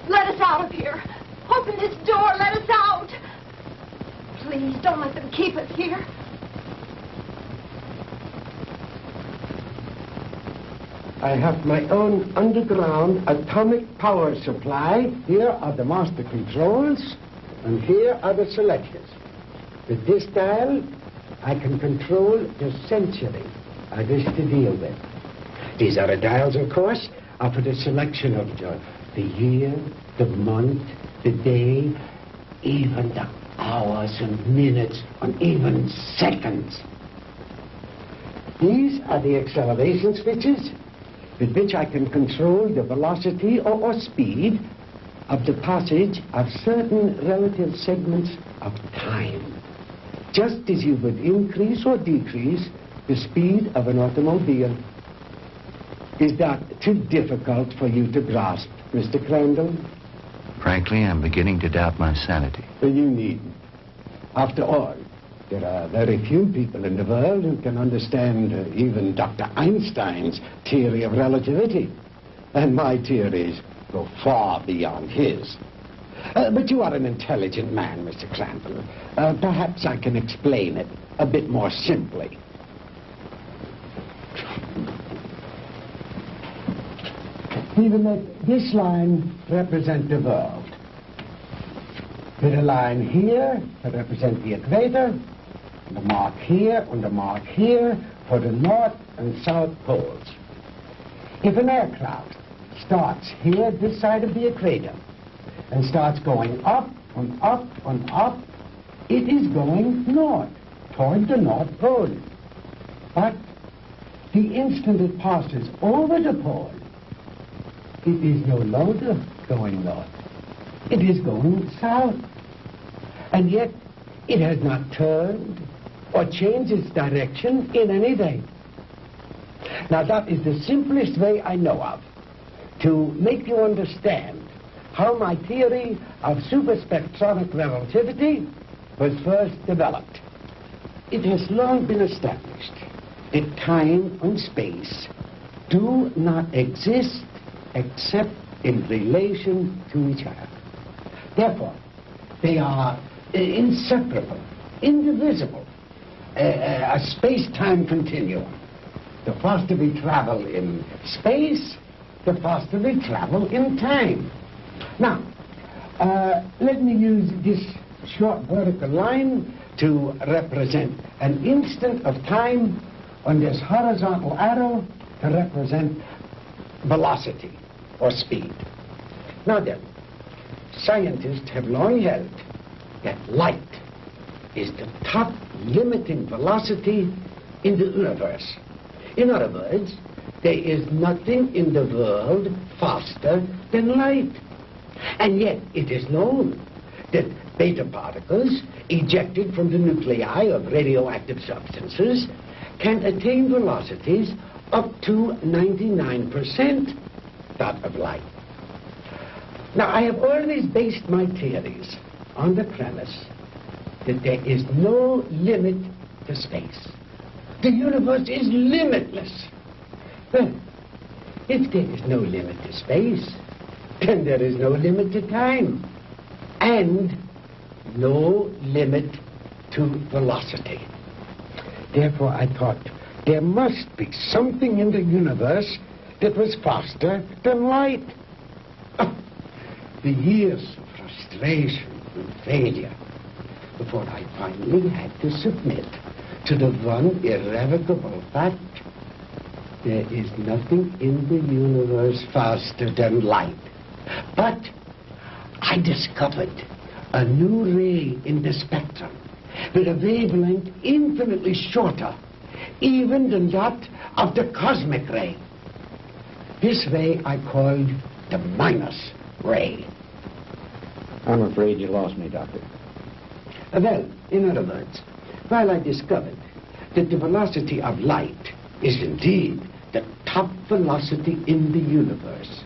let us out of here. Open this door. Let us out. Please, don't let them keep us here. I have my own underground atomic power supply. Here are the master controls, and here are the selectors. With this dial, I can control the century I wish to deal with. These other dials, of course, are for the selection of the year, the month, the day, even the hours and minutes, and even seconds. These are the acceleration switches with which I can control the velocity or speed of the passage of certain relative segments of time, just as you would increase or decrease the speed of an automobile. Is that too difficult for you to grasp, Mr. Crandall? Frankly, I'm beginning to doubt my sanity. Well, you needn't. After all, there are very few people in the world who can understand even Dr. Einstein's theory of relativity. And my theories go far beyond his. But you are an intelligent man, Mr. Crandall. Perhaps I can explain it a bit more simply. We will let this line represent the world. With a line here to represent the equator, and a mark here and a mark here for the north and south poles. If an aircraft starts here, this side of the equator, and starts going up and up and up, it is going north, toward the North Pole. But the instant it passes over the pole, it is no longer going north. It is going south. And yet, it has not turned or changed its direction in any way. Now, that is the simplest way I know of to make you understand how my theory of superspectronic relativity was first developed. It has long been established that time and space do not exist except in relation to each other. Therefore, they are inseparable, indivisible, a space-time continuum. The faster we travel in space, the faster we travel in time. Now, let me use this short vertical line to represent an instant of time, and this horizontal arrow to represent velocity or speed. Now then, scientists have long held that light is the top limiting velocity in the universe. In other words, there is nothing in the world faster than light. And yet it is known that beta particles ejected from the nuclei of radioactive substances can attain velocities up to 99% that of light. Now, I have always based my theories on the premise that there is no limit to space. The universe is limitless. Well, if there is no limit to space, then there is no limit to time, and no limit to velocity. Therefore, I thought there must be something in the universe that was faster than light. Oh, the years of frustration and failure before I finally had to submit to the one irrevocable fact: there is nothing in the universe faster than light. But I discovered a new ray in the spectrum with a wavelength infinitely shorter even than that of the cosmic ray. This ray I called the minus ray. I'm afraid you lost me, Doctor. Well, in other words, while I discovered that the velocity of light is indeed the top velocity in the universe,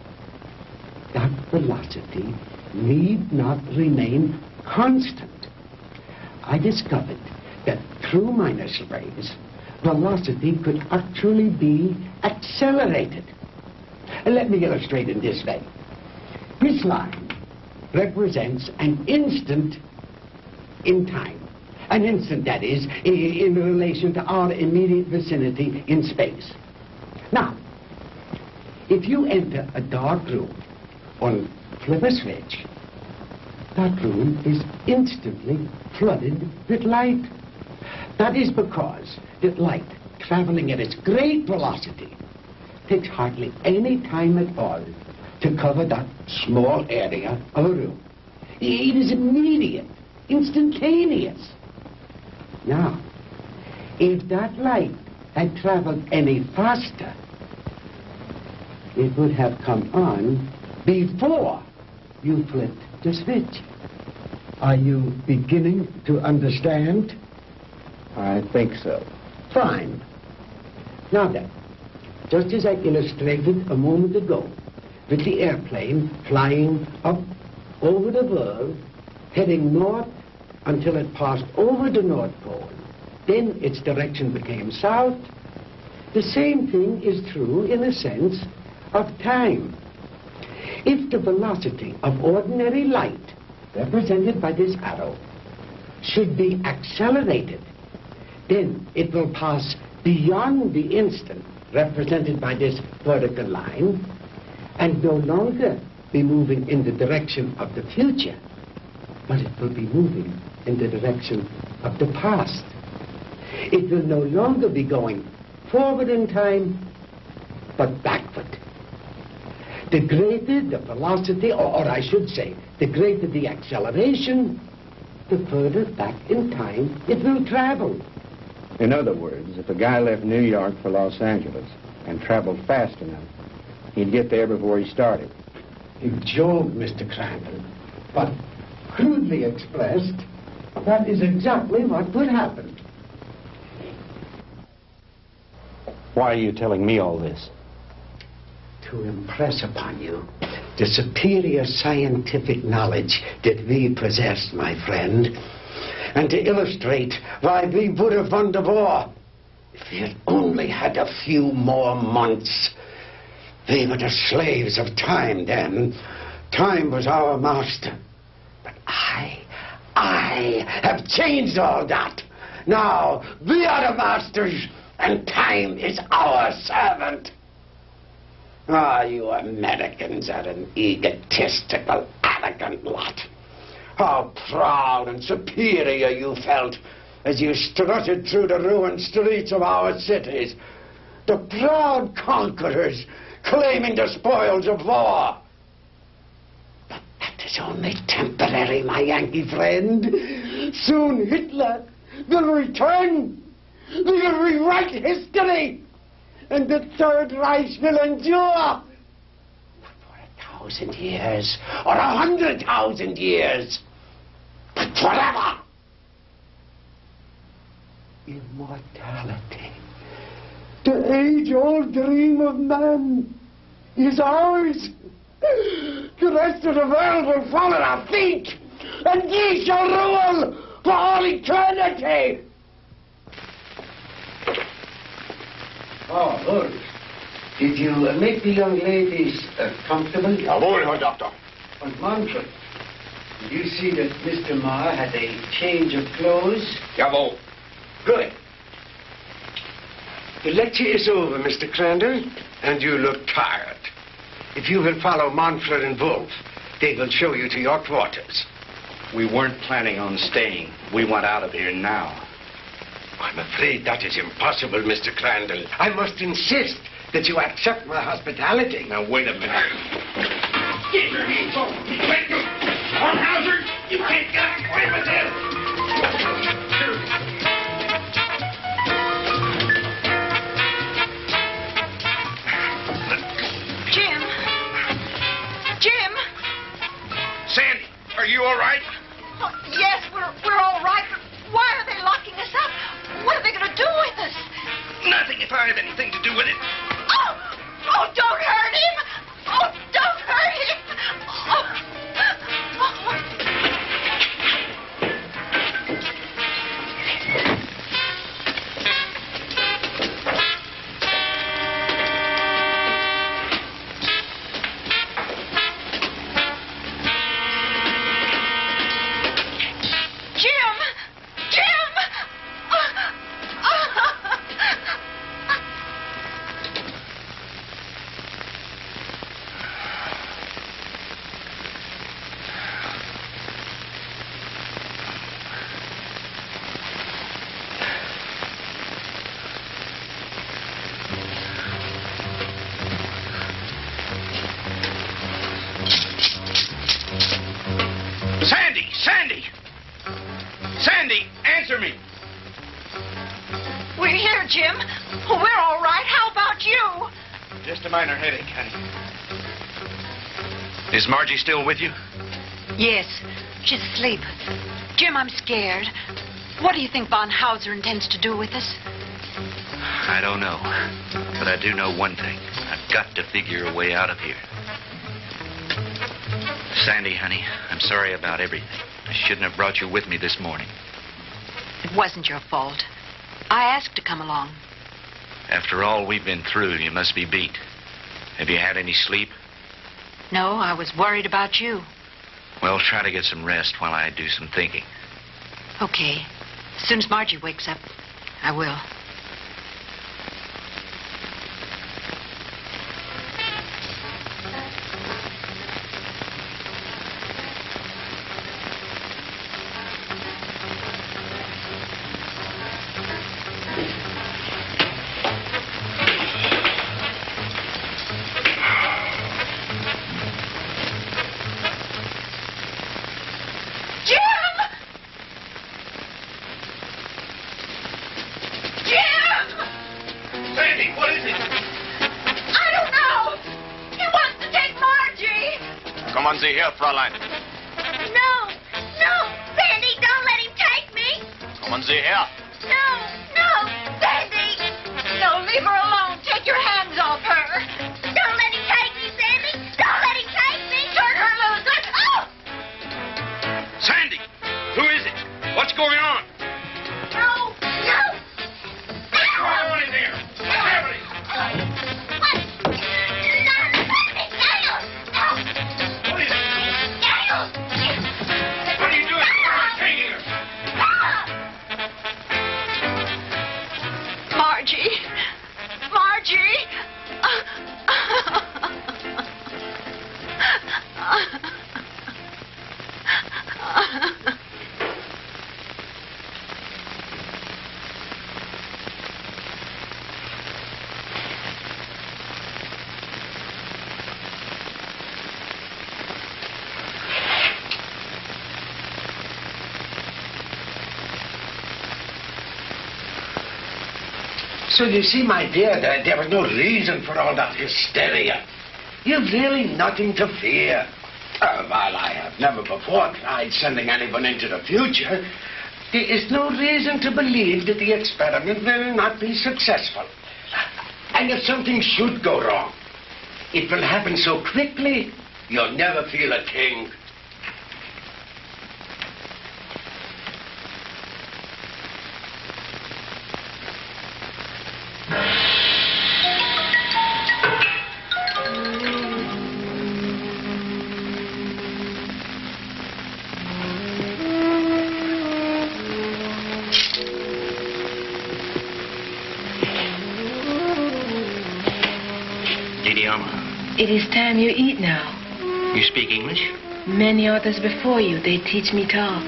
that velocity need not remain constant. I discovered that through minus rays, velocity could actually be accelerated. Let me illustrate in this way. This line represents an instant in time. An instant, that is, in relation to our immediate vicinity in space. Now, if you enter a dark room or flip a switch, that room is instantly flooded with light. That is because that light, traveling at its great velocity, takes hardly any time at all to cover that small area of a room. It is immediate, instantaneous. Now, if that light had traveled any faster, it would have come on before you flipped the switch. Are you beginning to understand? I think so. Fine. Now then, just as I illustrated a moment ago, with the airplane flying up over the world, heading north until it passed over the North Pole, then its direction became south. The same thing is true in a sense of time. If the velocity of ordinary light, represented by this arrow, should be accelerated, then it will pass beyond the instant, represented by this vertical line, and no longer be moving in the direction of the future, but it will be moving in the direction of the past. It will no longer be going forward in time, but backward. The greater the velocity, or I should say, the greater the acceleration, the further back in time it will travel. In other words, if a guy left New York for Los Angeles and traveled fast enough, he'd get there before he started. You joke, Mr. Crandall, but crudely expressed, that is exactly what would happen. Why are you telling me all this? To impress upon you the superior scientific knowledge that we possess, my friend, and to illustrate why we would have won the war if we had only had a few more months. We were the slaves of time then. Time was our master. But I have changed all that. Now we are the masters, and time is our servant. Ah, you Americans are an egotistical, arrogant lot. How proud and superior you felt as you strutted through the ruined streets of our cities. The proud conquerors claiming the spoils of war. is only temporary, my Yankee friend. Soon Hitler will return. We will rewrite history. And the Third Reich will endure. Not for 1,000 years or 100,000 years, but forever. Immortality. The age-old dream of man is ours. The rest of the world will fall at our feet, and ye shall rule for all eternity. Oh, good. Did you make the young ladies comfortable? Jawohl, Herr Doctor. And Manfred, did you see that Mr. Marr had a change of clothes? Jawohl. Good. The lecture is over, Mr. Crandall, and you look tired. If you will follow Manfred and Wolf, they will show you to your quarters. We weren't planning on staying. We want out of here now. I'm afraid that is impossible, Mr. Crandall. I must insist that you accept my hospitality. Now, wait a minute. Get your hands off me. Wait, Hornhauser, you can't get away with this. Jim! Sandy, are you all right? Oh, yes, we're all right, but why are they locking us up? What are they going to do with us? Nothing if I have anything to do with it. Oh, don't hurt him! Oh, don't hurt him! Sandy, answer me. We're here, Jim. We're all right. How about you? Just a minor headache, honey. Is Margie still with you? Yes, she's asleep. Jim, I'm scared. What do you think von Hauser intends to do with us? I don't know. But I do know one thing. I've got to figure a way out of here. Sandy, honey, I'm sorry about everything. I shouldn't have brought you with me this morning. It wasn't your fault. I asked to come along. After all we've been through, you must be beat. Have you had any sleep? No, I was worried about you. Well, try to get some rest while I do some thinking. Okay. As soon as Margie wakes up, I will. Kommen Sie her, Fräulein. No, Sandy, don't let him take me. Kommen Sie her. No, Sandy. No, leave her alone. Take your hands off her. Don't let him take me, Sandy. Don't let him take me. Turn her loose. Sandy, who is it? What's going on? No. What's going on in there? What's happening? What are you doing? Taking her. So you see, my dear, there was no reason for all that hysteria. You've really nothing to fear. While I have never before tried sending anyone into the future, there is no reason to believe that the experiment will not be successful. And if something should go wrong, it will happen so quickly, you'll never feel a thing. It is time you eat now. You speak English? Many others before you, they teach me talk.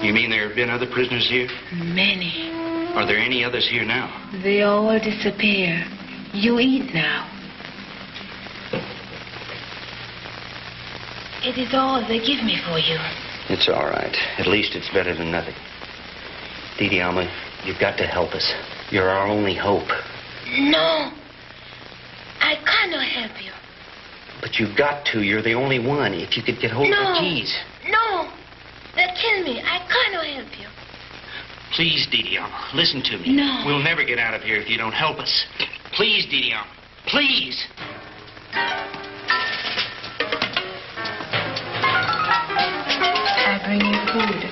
You mean there have been other prisoners here? Many. Are there any others here now? They all disappear. You eat now. It is all they give me for you. It's all right. At least it's better than nothing. Didi Alma, you've got to help us. You're our only hope. No. I cannot help you. But you've got to. You're the only one. If you could get hold of the keys. No. They'll kill me. I cannot help you. Please, Didi Alma, listen to me. No. We'll never get out of here if you don't help us. Please, Didi Alma. Please. I bring you food.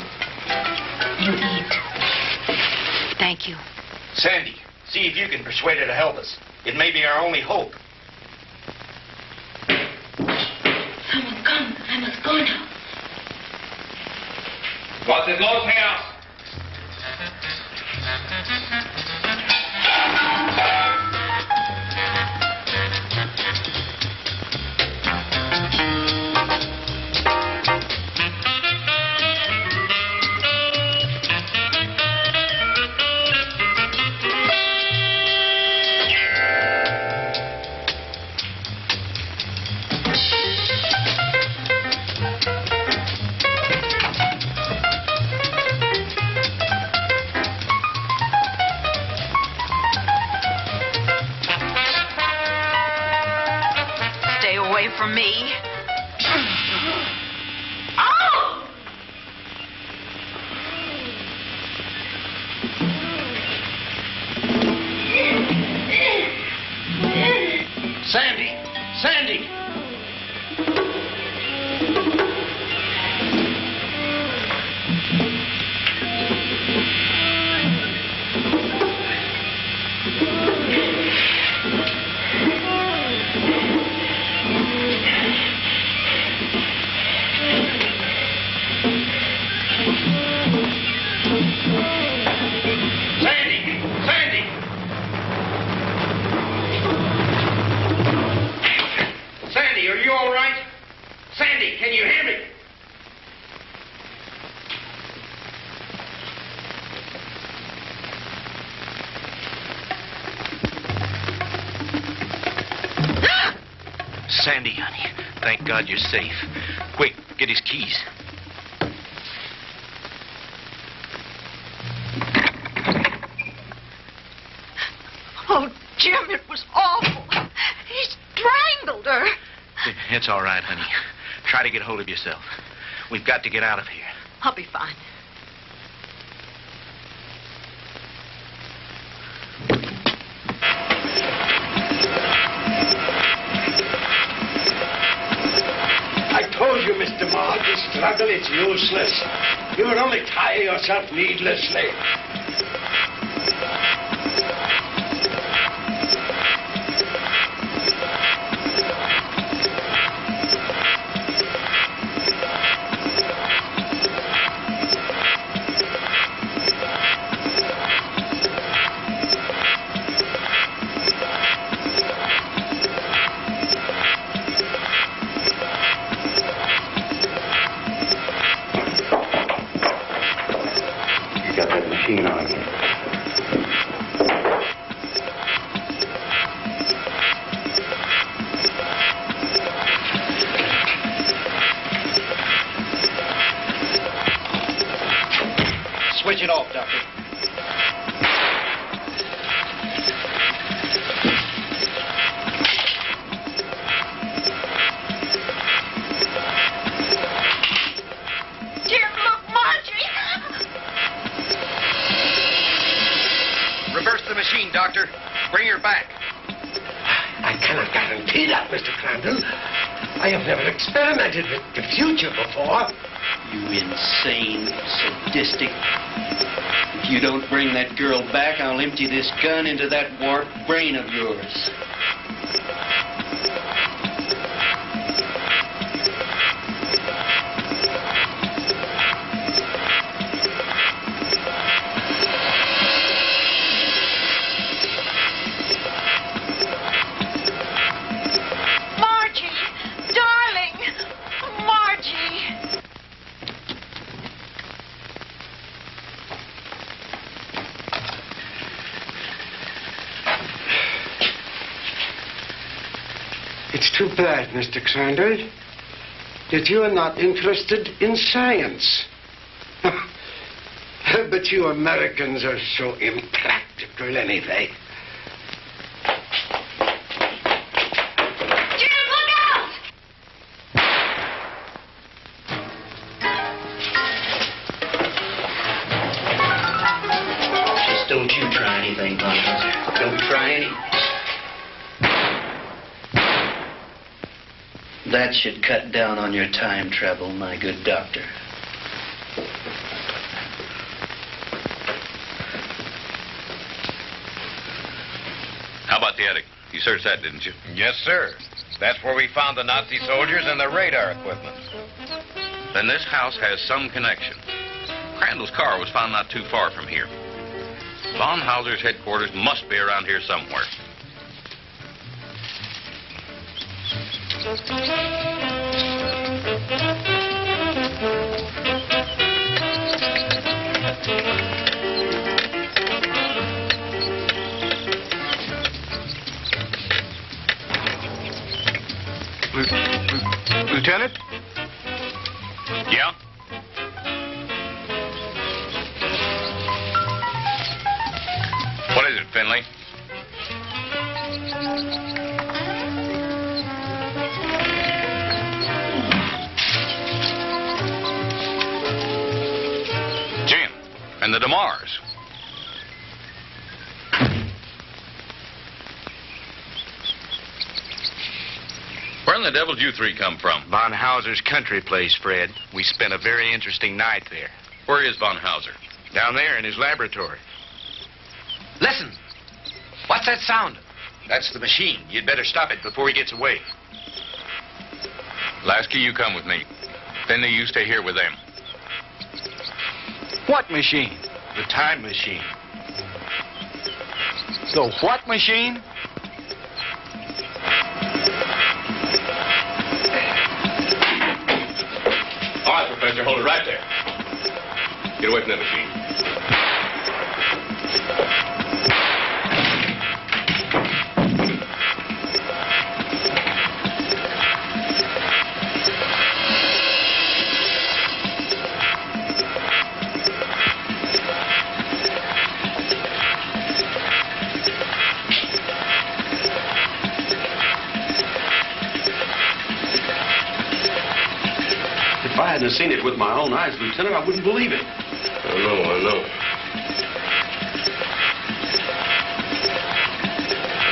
You eat. Thank you. Sandy, see if you can persuade her to help us. It may be our only hope. Someone come. I must go now. Was it los house? From me. Sandy! Sandy! Can you hear me? Sandy, honey. Thank God you're safe. Quick, get his keys. Oh, Jim, it was awful. He strangled her. It's all right, honey. Try to get hold of yourself. We've got to get out of here. I'll be fine. I told you, Mr. Maud, the struggle is useless. You will only tire yourself needlessly. Switch it off, Doctor. speed up, Mr. Crandall. I have never experimented with the future before. You insane, sadistic. If you don't bring that girl back, I'll empty this gun into that warped brain of yours. It's too bad, Mr. Crandall, that you are not interested in science. But you Americans are so impractical anyway. Jim, look out! Just don't you try anything, Bonhauser. Don't try anything. That should cut down on your time travel, my good doctor. How about the attic? You searched that, didn't you? Yes, sir. That's where we found the Nazi soldiers and their radar equipment. Then this house has some connection. Crandall's car was found not too far from here. Von Hauser's headquarters must be around here somewhere. Lieutenant? Yeah? What is it, Finley? Jim, and the DeMars. Where in the devil did you three come from? Von Hauser's country place, Fred. We spent a very interesting night there. Where is Von Hauser? Down there in his laboratory. Listen. What's that sound? That's the machine. You'd better stop it before he gets away. Lasky, you come with me. Finley, you stay here with them. What machine? The time machine. The what machine? All right, Professor, hold it right there. Get away from that machine. If I hadn't seen it with my own eyes, Lieutenant, I wouldn't believe it. I know.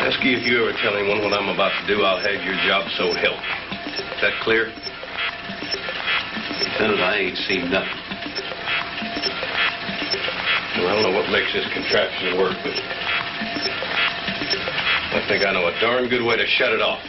Ask you if you ever tell anyone what I'm about to do, I'll have your job, so help me. Is that clear? Lieutenant, I ain't seen nothing. Well, I don't know what makes this contraption work, but I think I know a darn good way to shut it off.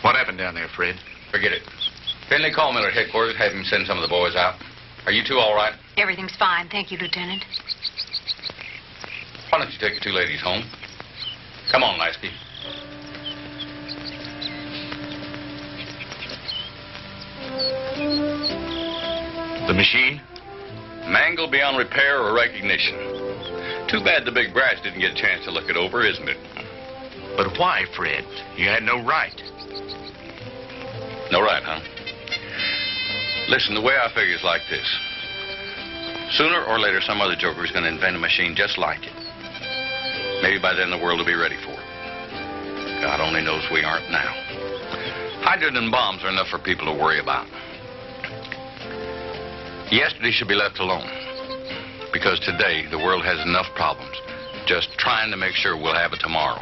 What happened down there, Fred? Forget it. Finley, call Miller at headquarters. Have him send some of the boys out. Are you two all right? Everything's fine. Thank you, Lieutenant. Why don't you take the two ladies home? Come on, Lasky. The machine? Mangled beyond repair or recognition. Too bad the big brass didn't get a chance to look it over, isn't it? But why, Fred? You had no right. No right, huh? Listen, the way I figure is like this. Sooner or later, some other joker is going to invent a machine just like it. Maybe by then the world will be ready for it. God only knows we aren't now. Hydrogen bombs are enough for people to worry about. Yesterday should be left alone. Because today, the world has enough problems. Just trying to make sure we'll have it tomorrow.